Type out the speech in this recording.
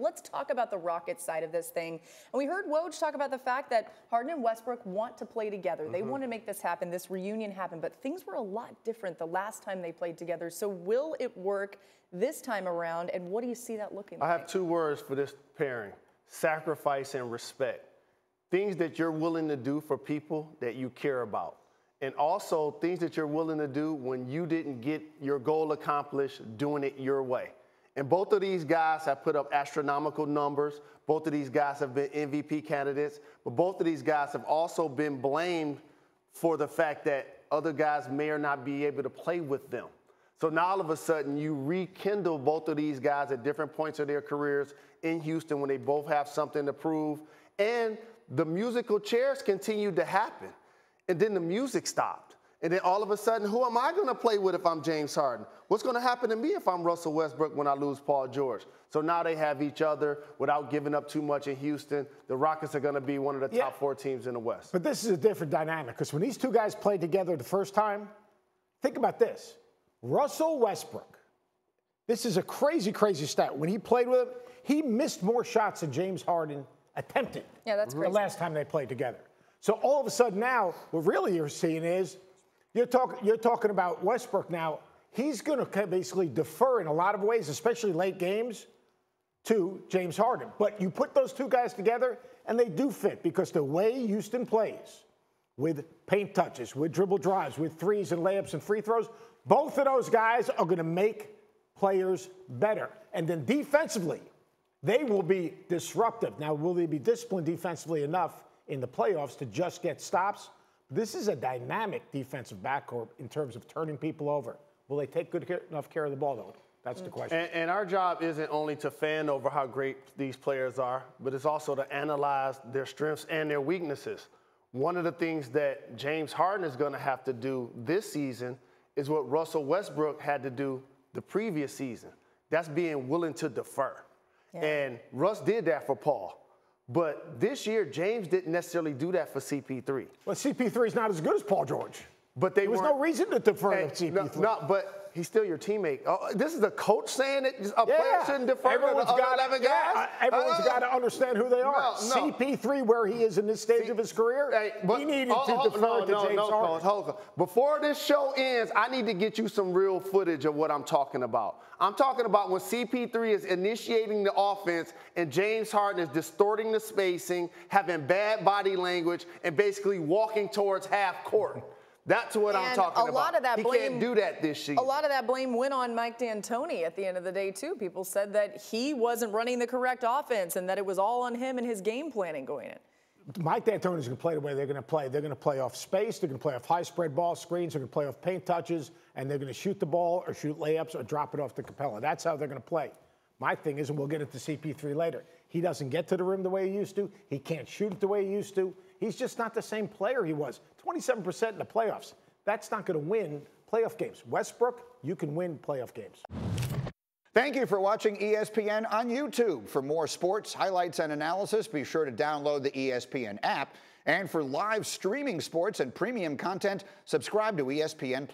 let's talk about the Rockets side of this thing. And we heard Woj talk about the fact that Harden and Westbrook want to play together. They want to make this happen, this reunion happen. But things were a lot different the last time they played together. So will it work this time around? And what do you see that looking like? I have 2 words for this pairing: sacrifice and respect. Things that you're willing to do for people that you care about. And also things that you're willing to do when you didn't get your goal accomplished, doing it your way. And both of these guys have put up astronomical numbers. Both of these guys have been MVP candidates. But both of these guys have also been blamed for the fact that other guys may or not be able to play with them. So now all of a sudden you rekindle both of these guys at different points of their careers in Houston when they both have something to prove. And the musical chairs continued to happen. And then the music stopped. And then all of a sudden, who am I going to play with if I'm James Harden? What's going to happen to me if I'm Russell Westbrook when I lose Paul George? So now they have each other without giving up too much in Houston. The Rockets are going to be one of the top 4 teams in the West. But this is a different dynamic because when these 2 guys played together the first time, think about this. Russell Westbrook, this is a crazy, crazy stat. When he played with him, he missed more shots than James Harden attempted. Yeah, that's crazy. The last time they played together. So all of a sudden now, what really you're seeing is you're talking about Westbrook now. He's going to basically defer in a lot of ways, especially late games, to James Harden. But you put those 2 guys together, and they do fit because the way Houston plays, with paint touches, with dribble drives, with threes and layups and free throws, both of those guys are going to make players better. And then defensively, they will be disruptive. Now, will they be disciplined defensively enough in the playoffs to just get stops? This is a dynamic defensive backcourt in terms of turning people over. Will they take enough care of the ball, though? That's the question. And our job isn't only to fan over how great these players are, but it's also to analyze their strengths and their weaknesses. One of the things that James Harden is going to have to do this season is what Russell Westbrook had to do the previous season. That's being willing to defer. Yeah. And Russ did that for Paul. But this year, James didn't necessarily do that for CP3. Well, CP3 is not as good as Paul George. But there was no reason to defer to CP3. No, but he's still your teammate. This is a coach saying that a player shouldn't defer to the other 11 guys? Yeah, everyone's got to understand who they are. No. CP3, where he is in this stage of his career, he needed to defer to James Harden. Hold on. Before this show ends, I need to get you some real footage of what I'm talking about. I'm talking about when CP3 is initiating the offense and James Harden is distorting the spacing, having bad body language, and basically walking towards half court. That's what I'm talking about. He can't do that this season. A lot of that blame went on Mike D'Antoni at the end of the day, too. People said that he wasn't running the correct offense and that it was all on him and his game planning going in. Mike D'Antoni is going to play the way they're going to play. They're going to play off space. They're going to play off high spread ball screens. They're going to play off paint touches. And they're going to shoot the ball or shoot layups or drop it off the Capella. That's how they're going to play. My thing is, and we'll get into CP3 later, he doesn't get to the rim the way he used to. He can't shoot it the way he used to. He's just not the same player he was. 27% in the playoffs. That's not going to win playoff games. Westbrook, you can win playoff games. Thank you for watching ESPN on YouTube. For more sports, highlights, and analysis, be sure to download the ESPN app. And for live streaming sports and premium content, subscribe to ESPN+.